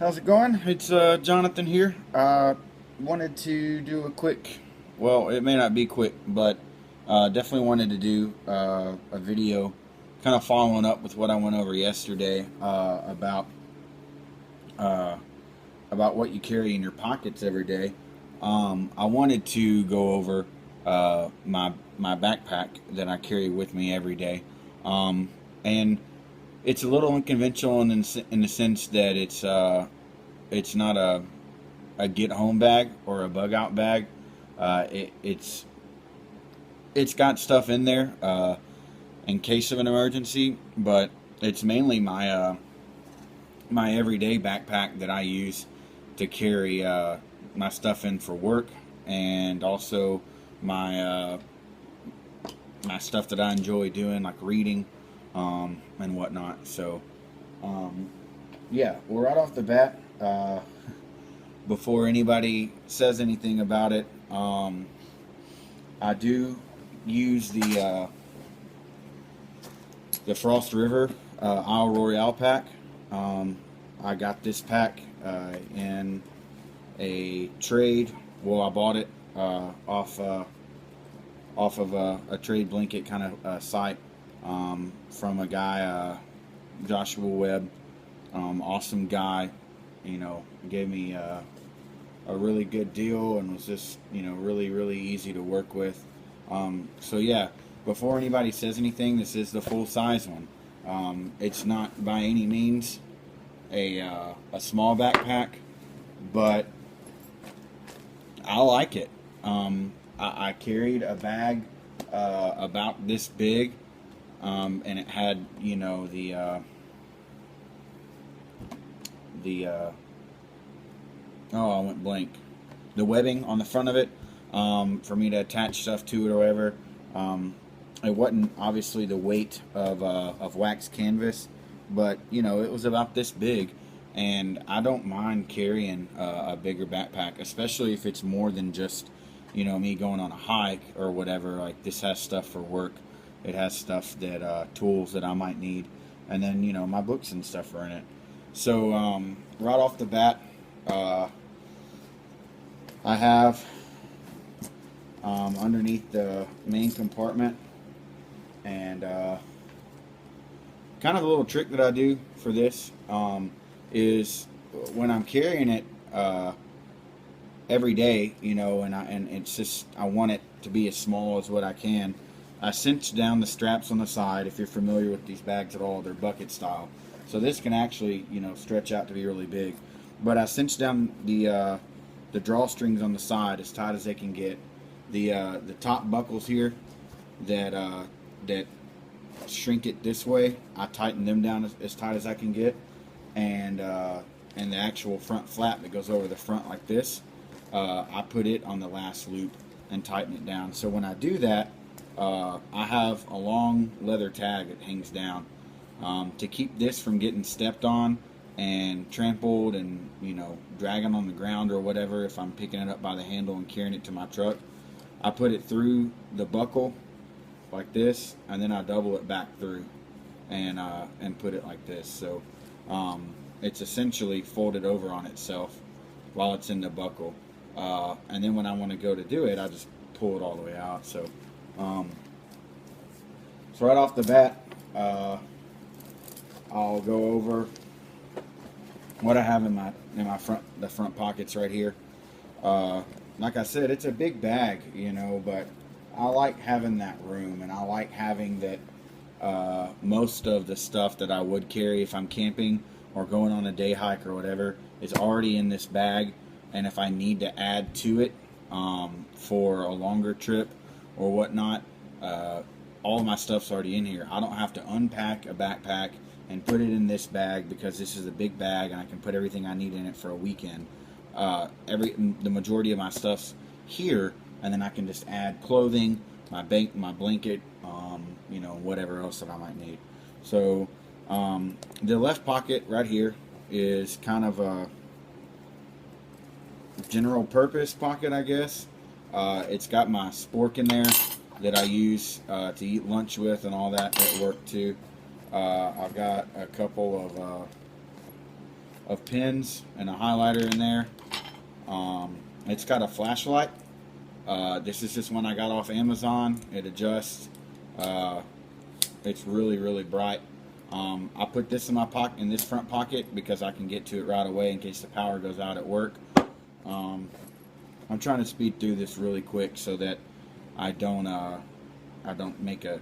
How's it going? It's Jonathan here. Wanted to do a quick, well, it may not be quick, but definitely wanted to do a video kind of following up with what I went over yesterday uh, about what you carry in your pockets every day. I wanted to go over my backpack that I carry with me every day. And it's a little unconventional in the sense that it's not a get home bag or a bug out bag. It's got stuff in there in case of an emergency, but it's mainly my everyday backpack that I use to carry my stuff in for work, and also my my stuff that I enjoy doing, like reading and whatnot. So um, yeah, well, right off the bat, before anybody says anything about it, I do use the Frost River Isle Royale pack. I got this pack in a trade. Well, I bought it off of a trade blanket kind of site from a guy, Joshua Webb. Awesome guy. Gave me a really good deal and was just really really easy to work with. So yeah, before anybody says anything, this is the full size one. It's not by any means a small backpack, but I like it. I carried a bag about this big, and it had the oh, I went blank. The webbing on the front of it, for me to attach stuff to it or whatever. It wasn't obviously the weight of wax canvas, but it was about this big, and I don't mind carrying a bigger backpack, especially if it's more than just me going on a hike or whatever. Like, this has stuff for work. It has stuff that tools that I might need, and then my books and stuff are in it. So right off the bat, I have underneath the main compartment, and kind of a little trick that I do for this is when I'm carrying it every day, and it's just, I want it to be as small as what I can. I cinch down the straps on the side. If you're familiar with these bags at all, they're bucket style, so this can actually stretch out to be really big. But I cinch down the drawstrings on the side as tight as they can get. The top buckles here that shrink it this way, I tighten them down as tight as I can get, and the actual front flap that goes over the front like this, I put it on the last loop and tighten it down. So when I do that, I have a long leather tag that hangs down to keep this from getting stepped on and trampled and dragging on the ground or whatever. If I'm picking it up by the handle and carrying it to my truck, I put it through the buckle like this, and then I double it back through and put it like this. So it's essentially folded over on itself while it's in the buckle, and then when I want to go to do it, I just pull it all the way out. So so right off the bat, I'll go over what I have in my front pockets right here. Like I said, it's a big bag, but I like having that room, and I like having that most of the stuff that I would carry if I'm camping or going on a day hike or whatever is already in this bag. And if I need to add to it for a longer trip or whatnot, all of my stuff's already in here. I don't have to unpack a backpack and put it in this bag, because this is a big bag and I can put everything I need in it for a weekend. The majority of my stuff's here, and then I can just add clothing, my blanket, whatever else that I might need. So the left pocket right here is kind of a general purpose pocket, I guess. It's got my spork in there that I use to eat lunch with and all that at work too. I've got a couple of pins and a highlighter in there. It's got a flashlight. This is just one I got off Amazon. It adjusts. It's really, really bright. I put this in my pocket, in this front pocket, because I can get to it right away in case the power goes out at work. I'm trying to speed through this really quick so that I don't make a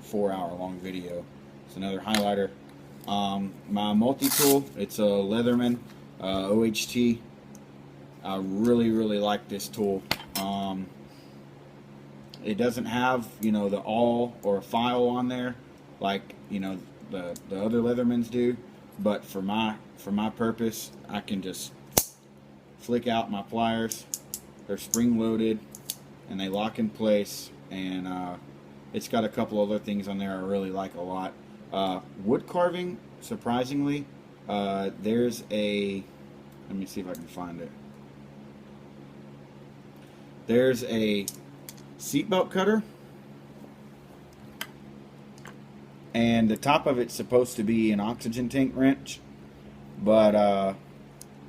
4-hour long video. It's another highlighter. My multi-tool, it's a Leatherman OHT. I really, really like this tool. It doesn't have, you know, the awl or a file on there like, you know, the other Leathermans do, but for my purpose, I can just flick out my pliers. They're spring loaded and they lock in place, and it's got a couple other things on there I really like a lot. Wood carving, surprisingly, there's a, let me see if I can find it. There's a seatbelt cutter, and the top of it's supposed to be an oxygen tank wrench, but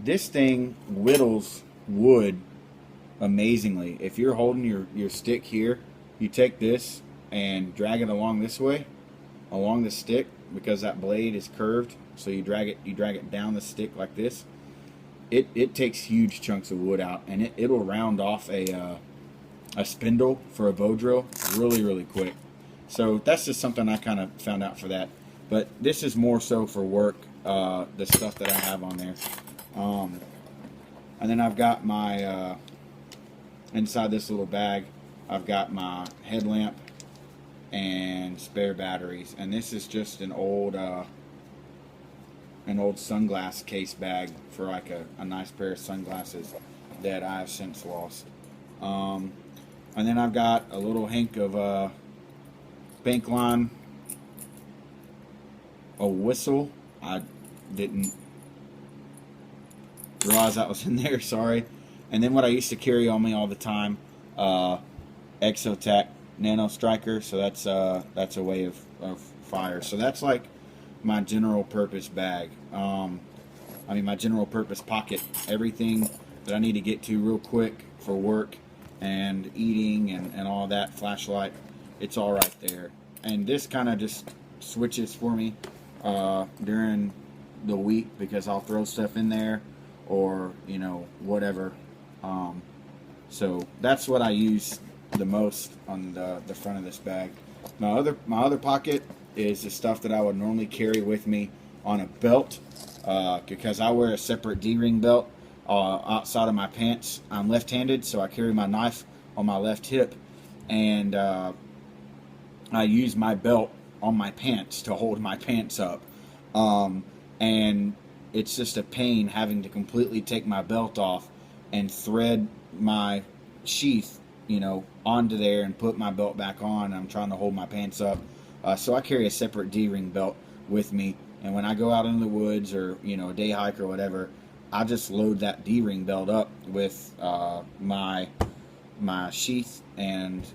this thing whittles wood amazingly. If you're holding your stick here, you take this and drag it along this way, along the stick, because that blade is curved, so you drag it down the stick like this. It takes huge chunks of wood out, and it'll round off a spindle for a bow drill really, really quick. So that's just something I kind of found out for that. But this is more so for work, the stuff that I have on there. And then I've got my, inside this little bag, I've got my headlamp and spare batteries. And this is just an old sunglass case bag for like a nice pair of sunglasses that I have since lost. And then I've got a little hank of bank line, a whistle. I didn't realize that was in there, sorry. And then what I used to carry on me all the time, Exotac Nano Striker. So that's a way of fire. So that's like my general purpose bag. I mean, my general purpose pocket. Everything that I need to get to real quick for work and eating and all that, flashlight, it's all right there. And this kind of just switches for me during the week, because I'll throw stuff in there or, you know, whatever. So that's what I use the most on the front of this bag. My other pocket is the stuff that I would normally carry with me on a belt, because I wear a separate D-ring belt outside of my pants. I'm left-handed, so I carry my knife on my left hip, and I use my belt on my pants to hold my pants up, and it's just a pain having to completely take my belt off and thread my sheath, you know, onto there and put my belt back on. I'm trying to hold my pants up, so I carry a separate D-ring belt with me, and when I go out in the woods or, you know, a day hike or whatever, I just load that D-ring belt up with my sheath and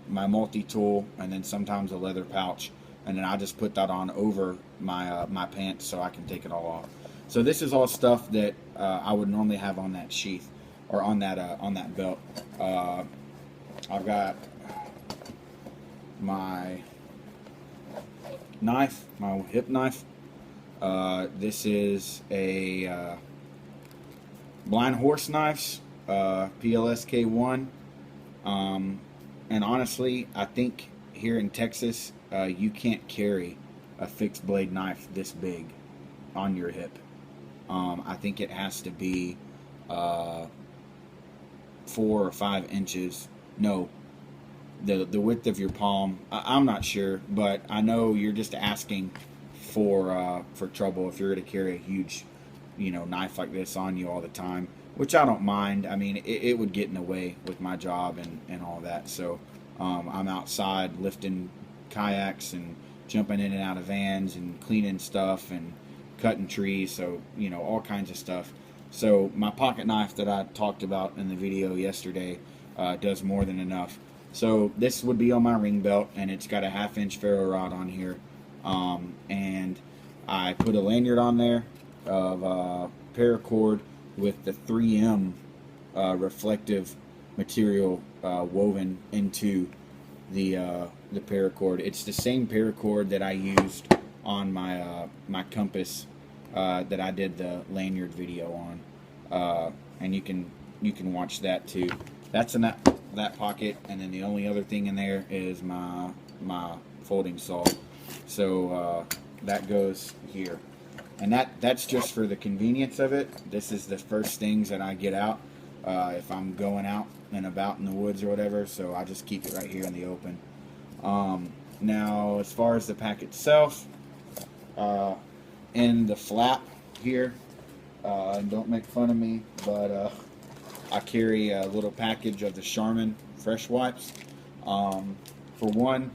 my multi-tool, and then sometimes a leather pouch, and then I just put that on over my my pants so I can take it all off. So this is all stuff that I would normally have on that sheath or on that belt. I've got my knife, my hip knife. This is a Blind Horse Knives, PLSK1. And honestly, I think here in Texas, you can't carry a fixed blade knife this big on your hip. I think it has to be 4 or 5 inches. No, the width of your palm. I'm not sure, but I know you're just asking for trouble if you're going to carry a huge, you know, knife like this on you all the time, which I don't mind. I mean, it would get in the way with my job and all that. So I'm outside lifting kayaks and jumping in and out of vans and cleaning stuff and cutting trees, so, you know, all kinds of stuff. So my pocket knife that I talked about in the video yesterday does more than enough. So this would be on my ring belt, and it's got a 1/2 inch ferro rod on here, and I put a lanyard on there of paracord with the 3M reflective material woven into the paracord. It's the same paracord that I used on my my compass that I did the lanyard video on, and you can watch that too. That's in that pocket, and then the only other thing in there is my folding saw. So that goes here, and that's just for the convenience of it. This is the first things that I get out if I'm going out and about in the woods or whatever. So I just keep it right here in the open. Now, as far as the pack itself, in the flap here, don't make fun of me, but I carry a little package of the Charmin Fresh Wipes. For one,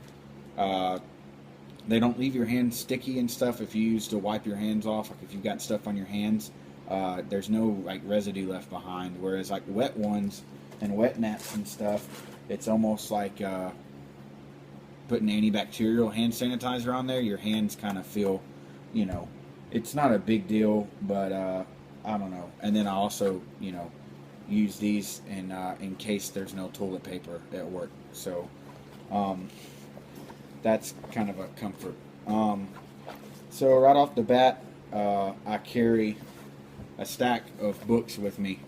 they don't leave your hands sticky and stuff if you use to wipe your hands off. Like if you've got stuff on your hands, there's no like residue left behind. Whereas like wet ones and wet naps and stuff, it's almost like putting antibacterial hand sanitizer on there. Your hands kind of feel, you know, it's not a big deal, but I don't know. And then I also, you know, use these in case there's no toilet paper at work. So that's kind of a comfort. So right off the bat, I carry a stack of books with me.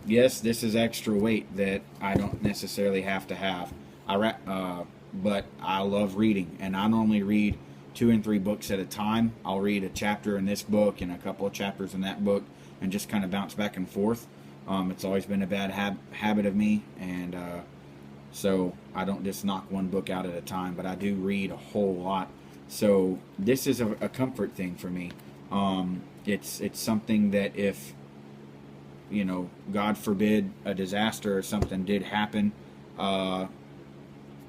Yes, this is extra weight that I don't necessarily have to have. But I love reading, and I normally read 2 and 3 books at a time. I'll read a chapter in this book and a couple of chapters in that book, and just kind of bounce back and forth. It's always been a bad habit of me, and so I don't just knock one book out at a time, but I do read a whole lot. So this is a comfort thing for me. It's something that if, you know, God forbid a disaster or something did happen,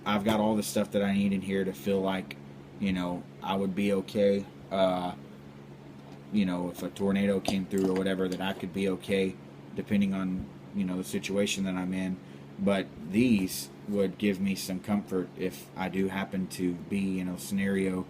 I've got all the stuff that I need in here to feel like, you know, I would be okay. You know, if a tornado came through or whatever, that I could be okay, depending on, you know, the situation that I'm in. But these would give me some comfort if I do happen to be in a scenario.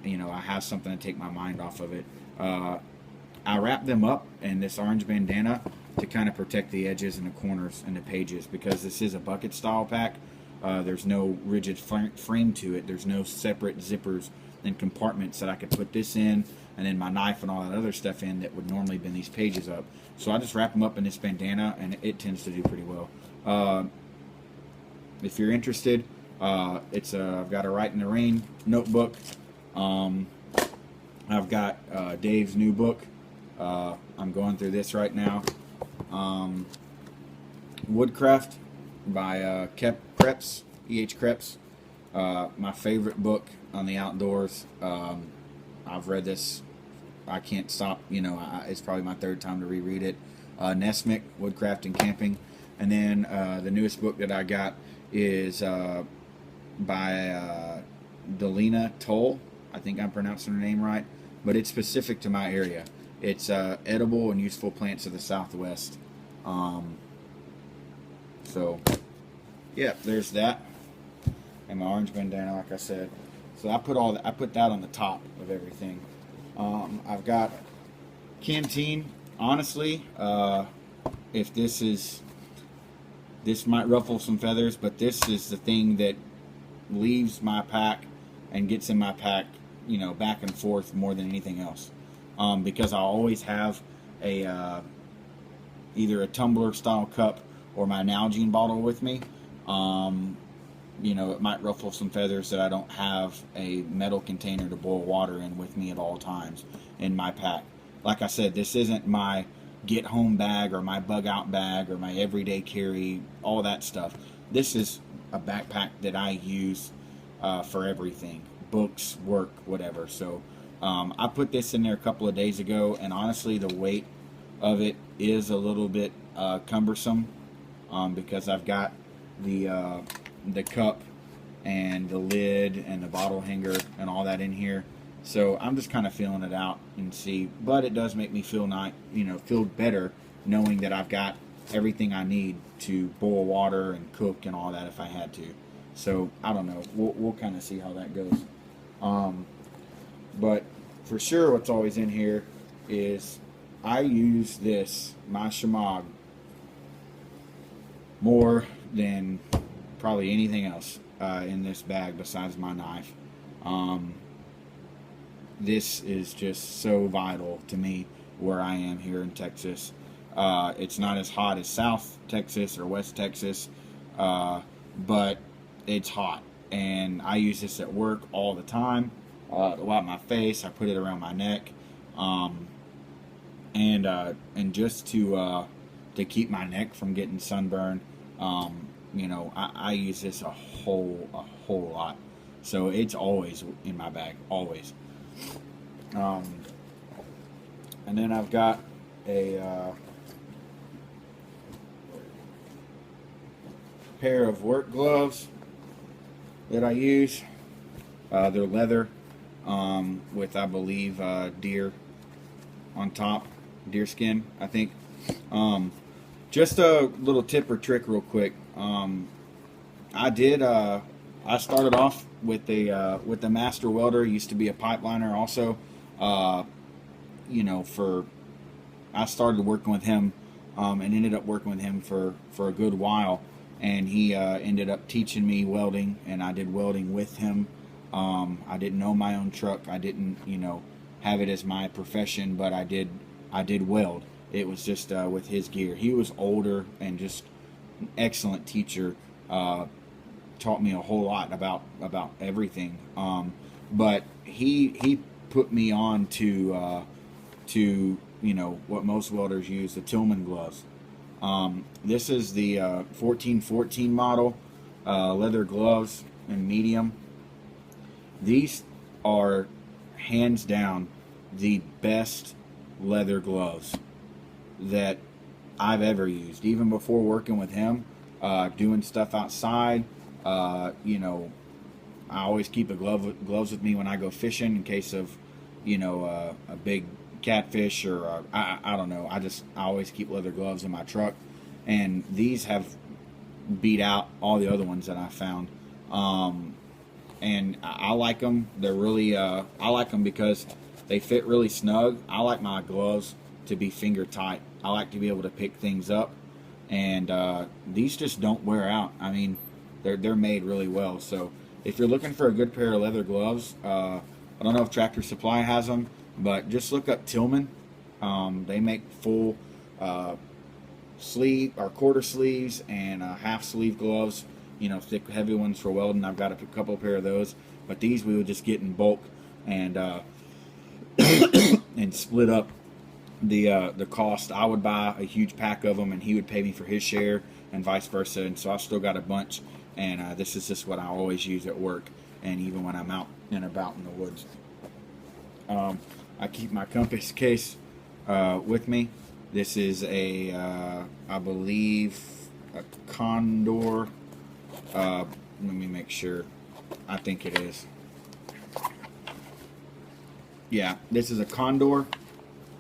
You know, I have something to take my mind off of it. I wrap them up in this orange bandana to kind of protect the edges and the corners and the pages, because this is a bucket style pack. There's no rigid frame to it. There's no separate zippers and compartments that I could put this in, and then my knife and all that other stuff in that would normally bend these pages up. So I just wrap them up in this bandana, and it tends to do pretty well. If you're interested, I've got a Write in the Rain notebook. I've got Dave's new book. I'm going through this right now. Woodcraft by Krebs, E.H. Krebs. My favorite book on the outdoors. I've read this. I can't stop. You know, it's probably my 3rd time to reread it. Nesmic, Woodcraft and Camping. And then the newest book that I got is by Delina Toll. I think I'm pronouncing her name right. But it's specific to my area. It's edible and useful plants of the Southwest. So, yeah, there's that. And my orange bandana, like I said. So I put that on the top of everything. I've got canteen. Honestly, if this might ruffle some feathers, but this is the thing that leaves my pack and gets in my pack, you know, back and forth more than anything else. Because I always have a either a tumbler style cup or my Nalgene bottle with me. You know, it might ruffle some feathers that I don't have a metal container to boil water in with me at all times in my pack. Like I said, this isn't my get home bag or my bug out bag or my everyday carry, all that stuff. This is a backpack that I use for everything, books, work, whatever. So I put this in there a couple of days ago, and honestly the weight of it is a little bit cumbersome, because I've got the cup and the lid and the bottle hanger and all that in here. So I'm just kind of feeling it out and see, but it does make me feel feel better knowing that I've got everything I need to boil water and cook and all that if I had to. So I don't know. We'll kind of see how that goes. But for sure what's always in here is I use this, my Shimag, more than probably anything else in this bag besides my knife. This is just so vital to me where I am here in Texas. It's not as hot as South Texas or West Texas, but it's hot. And I use this at work all the time to wipe my face. I put it around my neck, and just to keep my neck from getting sunburned. You know, I use this a whole lot, so it's always in my bag, always. And then I've got a pair of work gloves that I use. They're leather, with, I believe, deer on top, deer skin, I think. Just a little tip or trick real quick. I started off with the Master Welder. Used to be a pipeliner also. You know, I started working with him, and ended up working with him for a good while. And he ended up teaching me welding, and I did welding with him. I didn't own my own truck. I didn't, you know, have it as my profession, but I did weld. It was just with his gear. He was older and just an excellent teacher. Taught me a whole lot about everything. But he put me on to you know what most welders use, the Tillman gloves. This is the 1414 model, leather gloves in medium. These are hands down the best leather gloves that I've ever used. Even before working with him, doing stuff outside, you know, I always keep gloves with me when I go fishing in case of, you know, a big catfish or I don't know. I always keep leather gloves in my truck, and these have beat out all the other ones that I found. And I like them. They're really I like them because they fit really snug. I like my gloves to be finger tight. I like to be able to pick things up, and these just don't wear out. I mean, they're made really well. So if you're looking for a good pair of leather gloves, I don't know if Tractor Supply has them, but just look up Tillman. They make full sleeve or quarter sleeves and half sleeve gloves. You know, thick, heavy ones for welding. I've got a couple pair of those, but these we would just get in bulk and and split up the cost. I would buy a huge pack of them, and he would pay me for his share, and vice versa. And so I still got a bunch, and this is just what I always use at work, and even when I'm out and about in the woods. I keep my compass case with me. This is a, I believe, a Condor. Let me make sure. I think it is. Yeah, this is a Condor,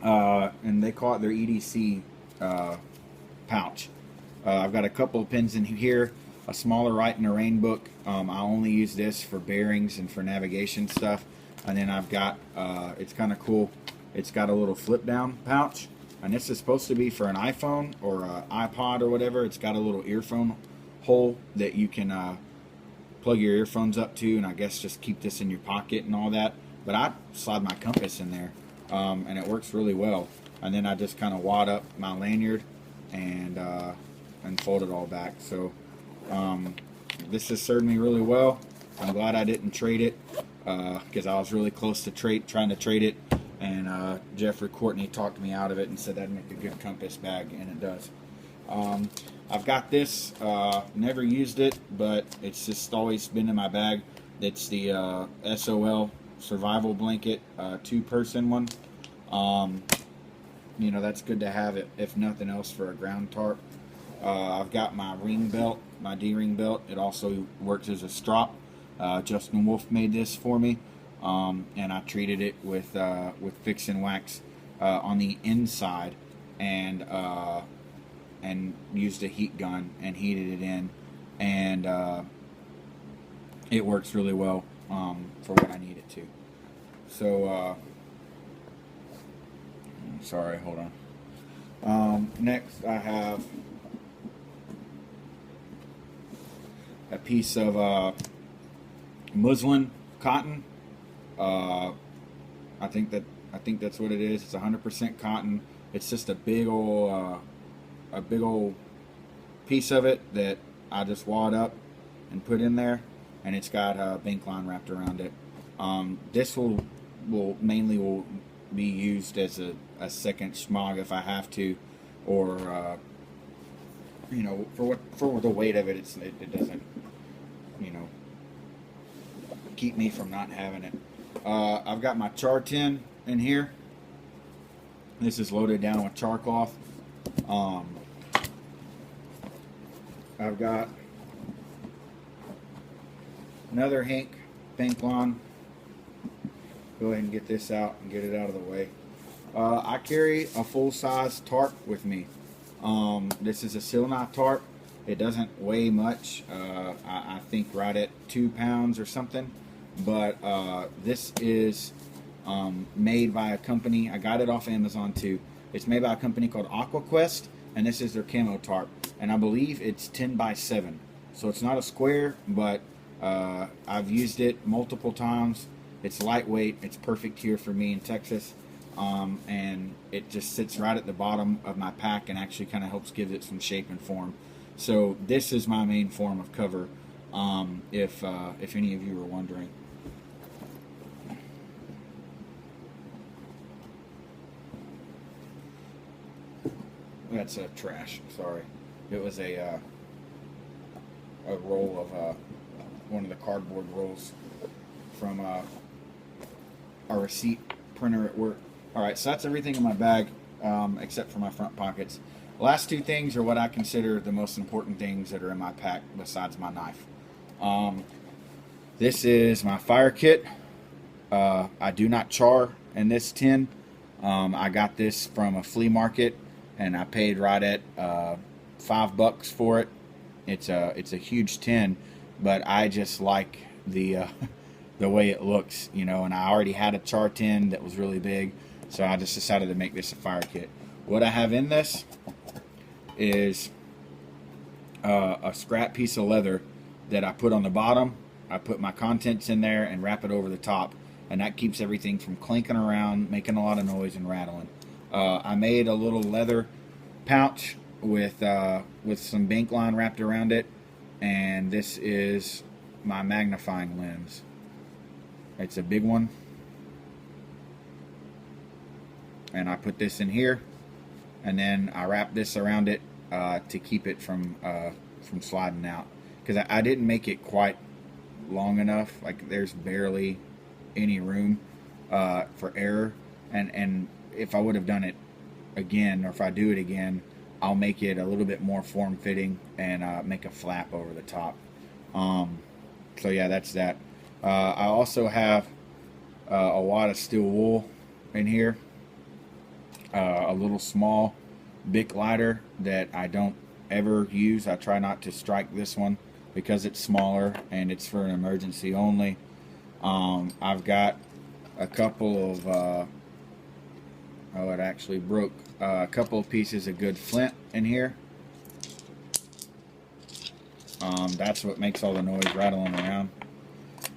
and they call it their EDC pouch. I've got a couple of pins in here, a smaller Rite in the Rain book. I only use this for bearings and for navigation stuff. And then I've got, it's kind of cool, it's got a little flip down pouch, and this is supposed to be for an iPhone or iPod or whatever. It's got a little earphone hole that you can plug your earphones up to, and I guess just keep this in your pocket and all that. But I slide my compass in there, and it works really well. And then I just kind of wad up my lanyard and fold it all back. So this has served me really well. I'm glad I didn't trade it, because I was really close to trying to trade it, and Jeffrey Courtney talked me out of it and said that'd make a good compass bag, and it does. I've got this, never used it, but it's just always been in my bag. It's the SOL survival blanket, 2-person one. You know, that's good to have it, if nothing else, for a ground tarp. I've got my ring belt, my D-ring belt. It also works as a strop. Justin Wolf made this for me, and I treated it with Fix and Wax on the inside, and used a heat gun and heated it in, and it works really well for what I need it to. So Sorry, hold on. Next, I have a piece of muslin cotton. I think that's what it is. It's 100% cotton. It's just a big old piece of it that I just wad up and put in there, and it's got a bank line wrapped around it. This will mainly be used as a second schmog if I have to, or for the weight of it, it doesn't keep me from not having it. I've got my char tin in here. This is loaded down with char cloth. I've got another Henk bank line. Go ahead and get this out and get it out of the way. I carry a full-size tarp with me. This is a Silknot tarp. It doesn't weigh much. I think right at 2 pounds or something. But this is made by a company. I got it off Amazon too. It's made by a company called AquaQuest, and this is their camo tarp. And I believe it's 10 by 7. So it's not a square, but I've used it multiple times. It's lightweight. It's perfect here for me in Texas. And it just sits right at the bottom of my pack and actually kind of helps give it some shape and form. So this is my main form of cover, if any of you were wondering. That's trash. Sorry. It was a roll of one of the cardboard rolls from a receipt printer at work. All right, so that's everything in my bag, except for my front pockets. The last two things are what I consider the most important things that are in my pack besides my knife. This is my fire kit. I do not char in this tin. I got this from a flea market, and I paid right at $5 for it. It's a huge tin, but I just like the way it looks, and I already had a char tin that was really big, so I just decided to make this a fire kit. What I have in this is a scrap piece of leather that I put on the bottom. I put my contents in there and wrap it over the top, and that keeps everything from clinking around, making a lot of noise and rattling. I made a little leather pouch with some bank line wrapped around it, and this is my magnifying lens. It's a big one, and I put this in here, and then I wrap this around it to keep it from sliding out, because I didn't make it quite long enough. Like, there's barely any room for error, and if I would have done it again, or if I do it again, I'll make it a little bit more form-fitting and make a flap over the top. So yeah, that's that. I also have a wad of steel wool in here, a little small Bic lighter that I don't ever use. I try not to strike this one because it's smaller and it's for an emergency only. I've got a couple of it actually broke. A couple of pieces of good flint in here. That's what makes all the noise rattling around.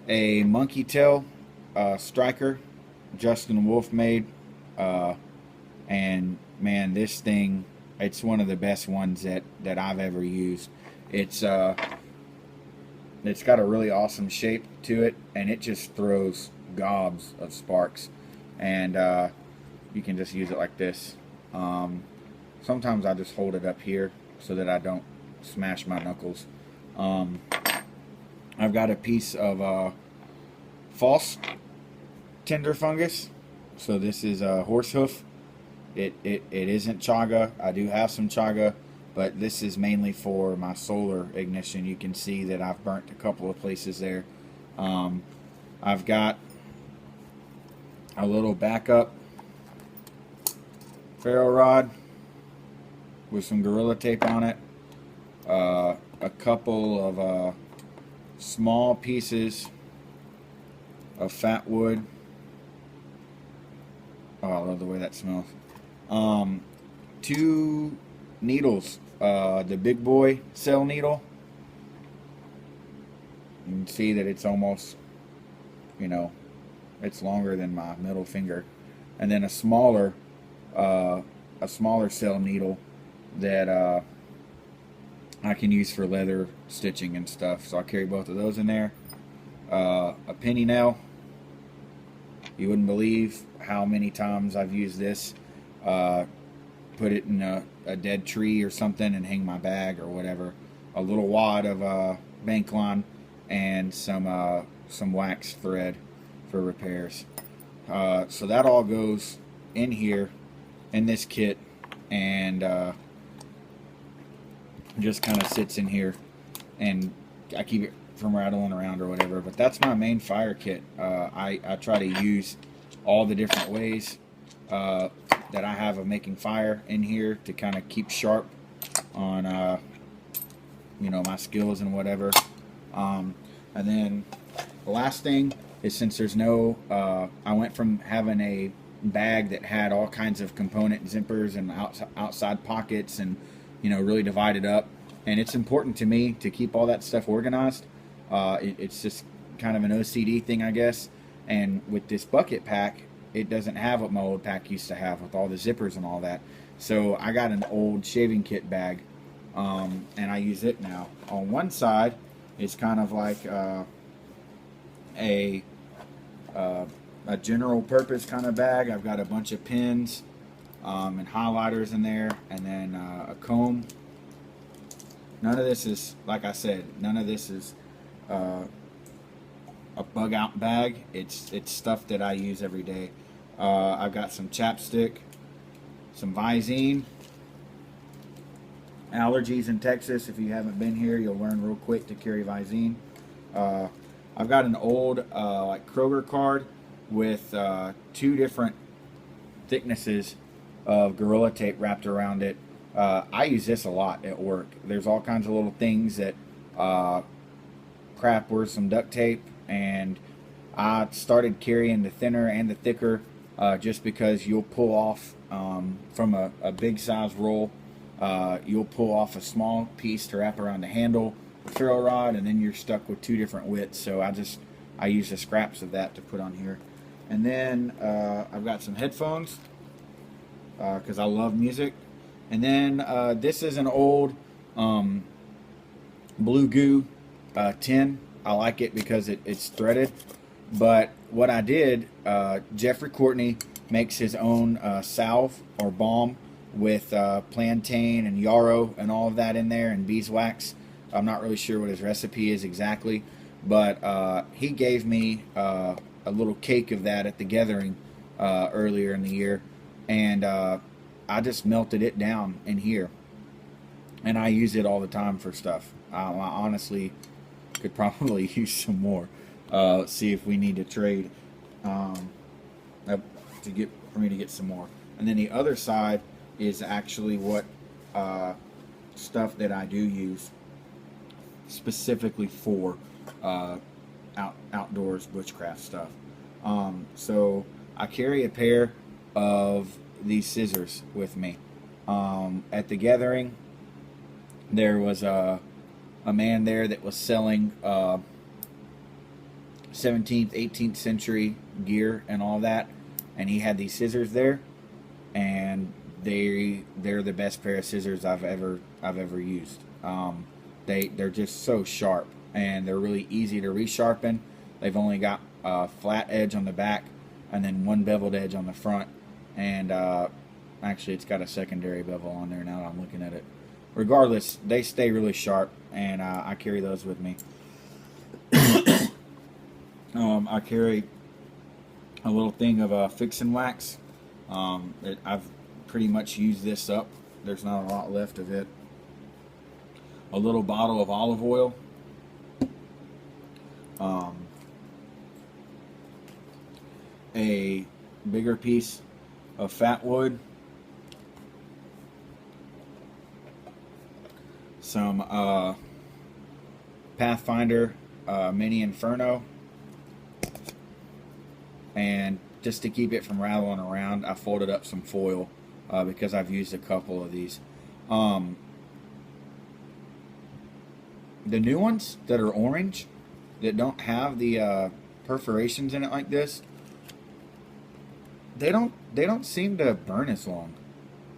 A monkey tail striker Justin Wolf made, and man, this thing, it's one of the best ones that I've ever used. It's got a really awesome shape to it, and it just throws gobs of sparks, and you can just use it like this. Sometimes I just hold it up here so that I don't smash my knuckles. I've got a piece of false tinder fungus. So this is a horse hoof. It isn't chaga. I do have some chaga, but this is mainly for my solar ignition. You can see that I've burnt a couple of places there. I've got a little backup ferro rod with some Gorilla Tape on it. A couple of small pieces of fat wood. Oh, I love the way that smells. Two needles. The big boy cell needle. You can see that it's almost, you know, it's longer than my middle finger. And then a smaller cell needle that I can use for leather stitching and stuff. So I carry both of those in there. A penny nail. You wouldn't believe how many times I've used this. Put it in a dead tree or something and hang my bag or whatever. A little wad of bank line and some wax thread for repairs. So that all goes in here in this kit, and just kind of sits in here, and I keep it from rattling around or whatever. But that's my main fire kit. I try to use all the different ways that I have of making fire in here to kind of keep sharp on you know, my skills and whatever. And then the last thing is, since there's no I went from having a bag that had all kinds of component zippers and outside pockets, and you know, really divided up, and it's important to me to keep all that stuff organized. It's just kind of an OCD thing, I guess. And with this bucket pack, it doesn't have what my old pack used to have with all the zippers and all that. So I got an old shaving kit bag, and I use it now. On one side, it's kind of like a general purpose kind of bag. I've got a bunch of pins and highlighters in there, and then a comb. None of this is, like I said, none of this is a bug out bag. It's stuff that I use every day. I've got some chapstick, some Visine. Allergies in Texas, if you haven't been here, you'll learn real quick to carry Visine. I've got an old like Kroger card with 2 different thicknesses of Gorilla Tape wrapped around it. I use this a lot at work. There's all kinds of little things that crap, where's some duct tape, and I started carrying the thinner and the thicker just because you'll pull off from a big size roll. You'll pull off a small piece to wrap around the handle, the ferro rod, and then you're stuck with 2 different widths. So I use the scraps of that to put on here. And then I've got some headphones because I love music. And then this is an old Blue Goo tin. I like it because it's threaded. But what I did, Jeffrey Courtney makes his own salve or balm with plantain and yarrow and all of that in there, and beeswax. I'm not really sure what his recipe is exactly, but he gave me a little cake of that at the gathering earlier in the year, and I just melted it down in here, and I use it all the time for stuff. I honestly could probably use some more. See if we need to trade for me to get some more. And then the other side is actually what stuff that I do use specifically for outdoors bushcraft stuff. So I carry a pair of these scissors with me. At the gathering, there was a man there that was selling 17th, 18th century gear and all that, and he had these scissors there, and they're the best pair of scissors I've ever used. They're just so sharp, and they're really easy to resharpen. They've only got a flat edge on the back and then one beveled edge on the front, and actually it's got a secondary bevel on there now that I'm looking at it. Regardless, they stay really sharp, and I carry those with me. I carry a little thing of fixin' wax. I've pretty much used this up. There's not a lot left of it. A little bottle of olive oil. A bigger piece of fat wood. Some Pathfinder Mini Inferno. And just to keep it from rattling around, I folded up some foil because I've used a couple of these. Um, the new ones that are orange, that don't have the perforations in it like this, they don't seem to burn as long.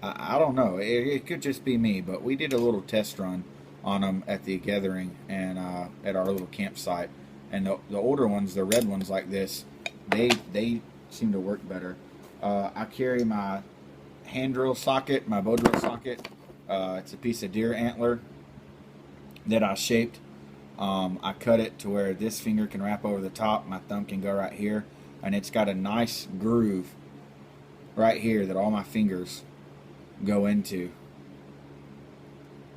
I don't know. It could just be me, but we did a little test run on them at the gathering and at our little campsite. And the older ones, the red ones like this, they seem to work better. I carry my hand drill socket, my bow drill socket. It's a piece of deer antler that I shaped. I cut it to where this finger can wrap over the top, my thumb can go right here, and it's got a nice groove right here that all my fingers go into.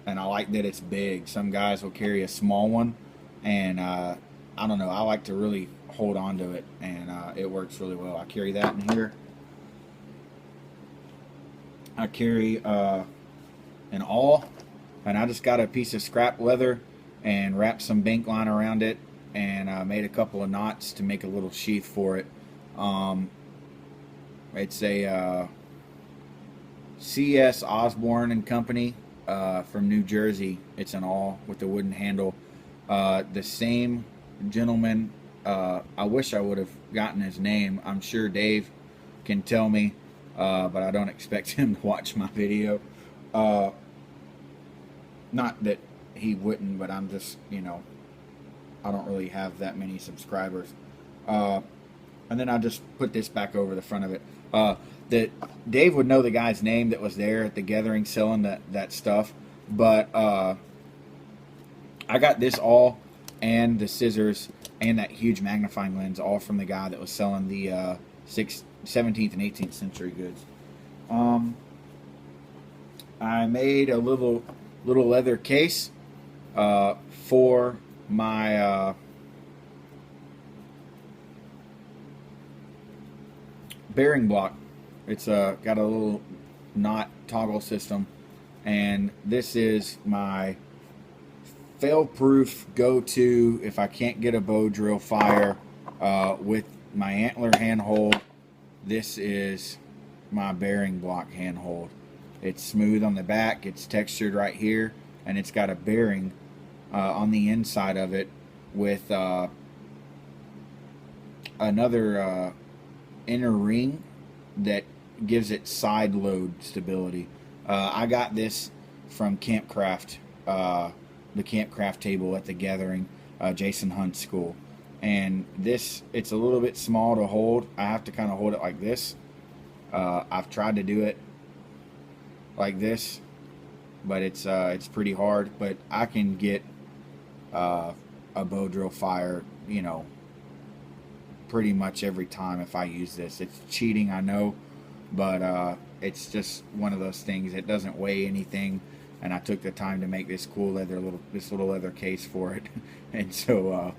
And I like that it's big. Some guys will carry a small one, and I don't know, I like to really hold on to it, and it works really well. I carry that in here. I carry an awl, and I just got a piece of scrap leather and wrapped some bank line around it, and made a couple of knots to make a little sheath for it. It's a C.S. Osborne and Company from New Jersey. It's an awl with a wooden handle. The same gentleman, I wish I would have gotten his name. I'm sure Dave can tell me, but I don't expect him to watch my video. Not that he wouldn't, but I'm just, I don't really have that many subscribers. And then I just put this back over the front of it. That Dave would know the guy's name that was there at the gathering selling that stuff. But I got this all, and the scissors, and that huge magnifying lens, all from the guy that was selling the 17th and 18th century goods. I made a little leather case for my bearing block. It's got a little knot toggle system, and this is my fail-proof go-to if I can't get a bow drill fire with my antler handhold. This is my bearing block handhold. It's smooth on the back, it's textured right here, and it's got a bearing on the inside of it with another inner ring that gives it side load stability. I got this from Campcraft, the Campcraft table at the gathering, Jason Hunt's school. And this, it's a little bit small to hold. I have to kind of hold it like this. I've tried to do it like this, but it's pretty hard. But I can get a bow drill fire, pretty much every time if I use this. It's cheating, I know, but it's just one of those things. It doesn't weigh anything, and I took the time to make this cool little leather case for it, and so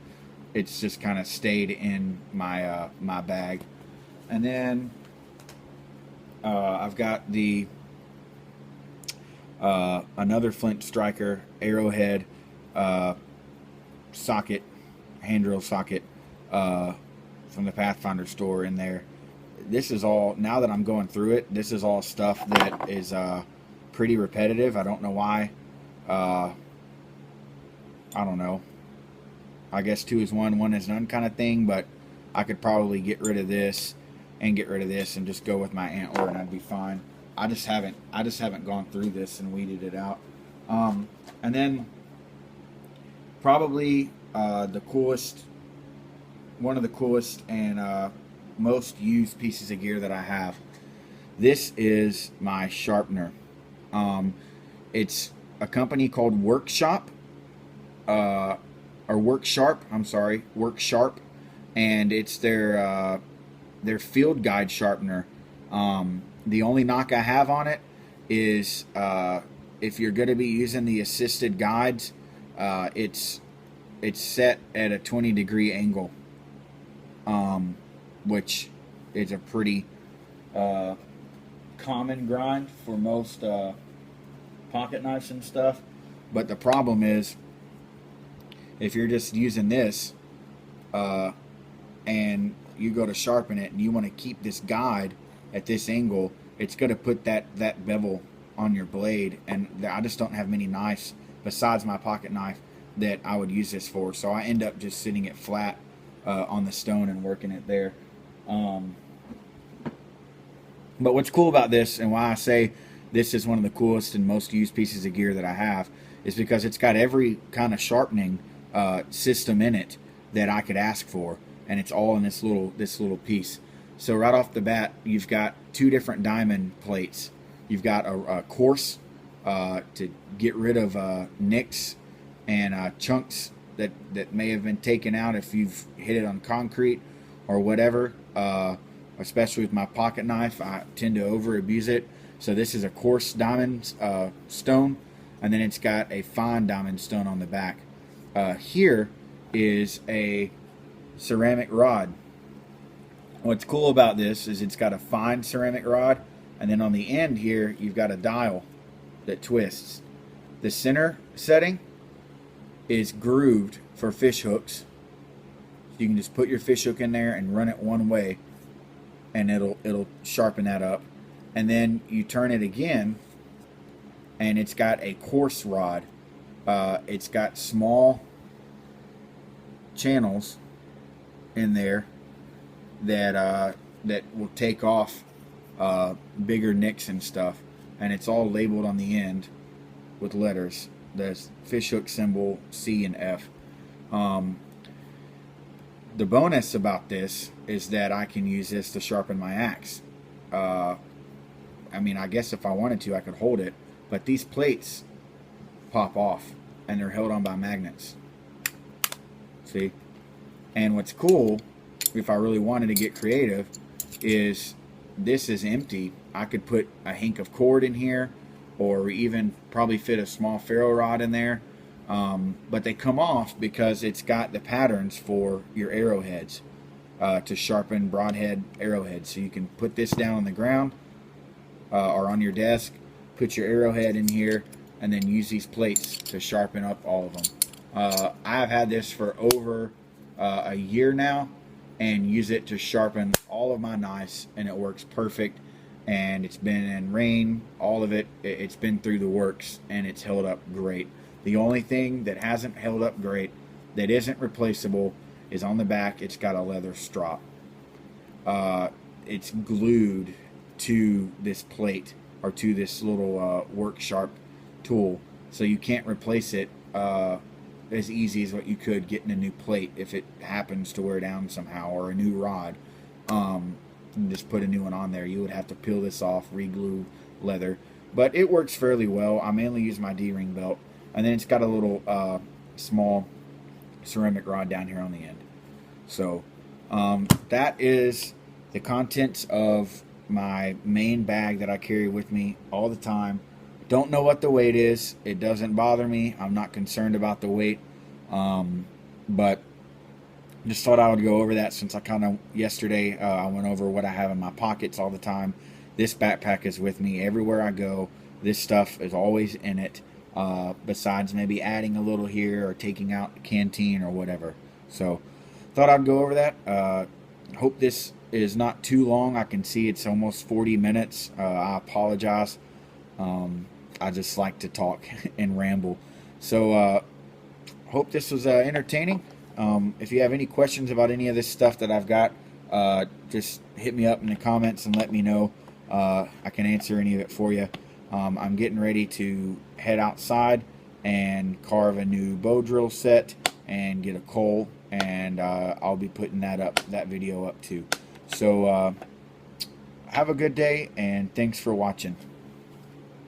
it's just kind of stayed in my my bag. And then I've got the another Flint Striker arrowhead socket, hand drill socket from the Pathfinder store in there. This is all, now that I'm going through it, this is all stuff that is pretty repetitive. I don't know why. I don't know. I guess 2 is 1, 1 is none kind of thing, but I could probably get rid of this and get rid of this and just go with my antler and I'd be fine. I just haven't gone through this and weeded it out. And then probably the coolest, one of the coolest and most used pieces of gear that I have. This is my sharpener. It's a company called Workshop, or Worksharp. I'm sorry, Worksharp, and it's their field guide sharpener. The only knock I have on it is if you're going to be using the assisted guides, it's set at a 20-degree angle, which is a pretty common grind for most pocket knives and stuff. But the problem is, if you're just using this and you go to sharpen it and you want to keep this guide at this angle, it's going to put that bevel on your blade, and I just don't have many knives besides my pocket knife that I would use this for. So I end up just sitting it flat on the stone and working it there. But what's cool about this, and why I say this is one of the coolest and most used pieces of gear that I have, is because it's got every kind of sharpening system in it that I could ask for, and it's all in this little piece. So right off the bat, you've got two different diamond plates. You've got a coarse to get rid of nicks and chunks that may have been taken out if you've hit it on concrete or whatever. Especially with my pocket knife, I tend to over abuse it. So this is a coarse diamond stone, and then it's got a fine diamond stone on the back. Here is a ceramic rod. What's cool about this is it's got a fine ceramic rod, and then on the end here you've got a dial that twists. The center setting is grooved for fish hooks. You can just put your fish hook in there and run it one way, and it'll sharpen that up. And then you turn it again, and it's got a coarse rod. It's got small channels in there that will take off bigger nicks and stuff, and it's all labeled on the end with letters. There's fish hook symbol C and F. The bonus about this is that I can use this to sharpen my axe. I mean, I guess if I wanted to, I could hold it, but these plates pop off, and they're held on by magnets. See? And what's cool, if I really wanted to get creative, is this is empty. I could put a hank of cord in here, or even probably fit a small ferro rod in there. But they come off because it's got the patterns for your arrowheads to sharpen broadhead arrowheads. So you can put this down on the ground or on your desk, put your arrowhead in here, and then use these plates to sharpen up all of them. I've had this for over a year now and use it to sharpen all of my knives, and it works perfect. And it's been in rain, all of it, it's been through the works, and it's held up great. The only thing that hasn't held up great, that isn't replaceable, is on the back. It's got a leather strop. It's glued to this plate, or to this little work sharp tool, so you can't replace it as easy as what you could getting a new plate if it happens to wear down somehow, or a new rod. And just put a new one on there. You would have to peel this off, re-glue leather, but it works fairly well. I mainly use my D-ring belt, and then it's got a little small ceramic rod down here on the end. So that is the contents of my main bag that I carry with me all the time. Don't know what the weight is. It doesn't bother me. I'm not concerned about the weight, but just thought I would go over that, since I kind of yesterday I went over what I have in my pockets all the time. This backpack is with me everywhere I go. This stuff is always in it, besides maybe adding a little here or taking out the canteen or whatever. So thought I'd go over that. Hope this is not too long. I can see it's almost 40 minutes. I apologize. I just like to talk and ramble. So hope this was entertaining. If you have any questions about any of this stuff that I've got, just hit me up in the comments and let me know. I can answer any of it for you. I'm getting ready to head outside and carve a new bow drill set and get a coal, and I'll be putting that video up too. So have a good day, and thanks for watching.